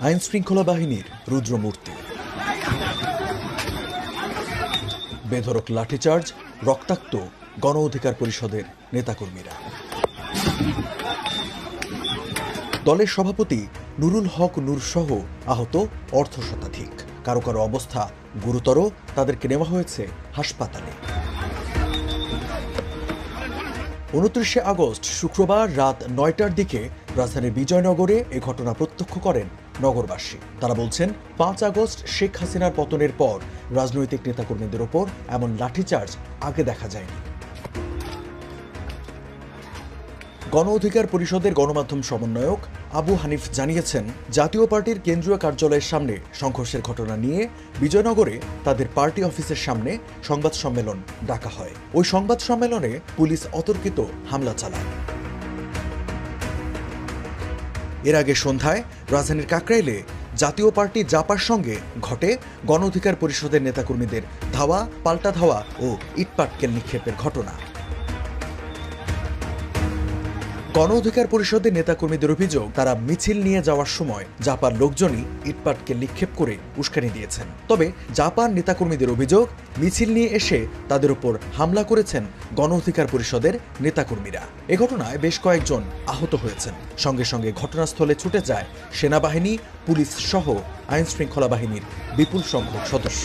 আইন শৃঙ্খলা বাহিনীর রুদ্রমূর্তি। বেধড়ক লাঠিচার্জ, রক্তাক্ত গণ অধিকার পরিষদের নেতাকর্মীরা। দলের সভাপতি নুরুল হক নূর সহ আহত অর্ধ শতাধিক। কারো কারো অবস্থা গুরুতর, তাদেরকে নেওয়া হয়েছে হাসপাতালে। 29 আগস্ট শুক্রবার রাত 9টার দিকে রাজধানীর বিজয়নগরে এ ঘটনা প্রত্যক্ষ করেন নগরবাসী। তারা বলছেন, 5 আগস্ট শেখ হাসিনার পতনের পর রাজনৈতিক নেতাকর্মীদের ওপর এমন লাঠিচার্জ আগে দেখা যায়নি। গণ অধিকার পরিষদের গণমাধ্যম সমন্বয়ক আবু হানিফ জানিয়েছেন, জাতীয় পার্টির কেন্দ্রীয় কার্যালয়ের সামনে সংঘর্ষের ঘটনা নিয়ে বিজয়নগরে তাদের পার্টি অফিসের সামনে সংবাদ সম্মেলন ডাকা হয়। ওই সংবাদ সম্মেলনে পুলিশ অতর্কিত হামলা চালায়। এর আগে সন্ধ্যায় রাজধানীর কাকরাইলে জাতীয় পার্টি জাপার সঙ্গে ঘটে গণ অধিকার পরিষদের নেতাকর্মীদের ধাওয়া, পাল্টা ধাওয়া ও ইটপাটকেল নিক্ষেপের ঘটনা। গণ অধিকার পরিষদের নেতাকর্মীদের অভিযোগ, তারা মিছিল নিয়ে যাওয়ার সময় জাপার লোকজনই ইটপাটকেল নিক্ষেপ করে উস্কানি দিয়েছেন। তবে জাপার নেতাকর্মীদের অভিযোগ, মিছিল নিয়ে এসে তাদের উপর হামলা করেছেন গণ অধিকার পরিষদের নেতাকর্মীরা। এ ঘটনায় বেশ কয়েকজন আহত হয়েছেন। সঙ্গে সঙ্গে ঘটনাস্থলে ছুটে যায় সেনাবাহিনী, পুলিশ সহ আইন শৃঙ্খলা বাহিনীর বিপুল সংখ্যক সদস্য।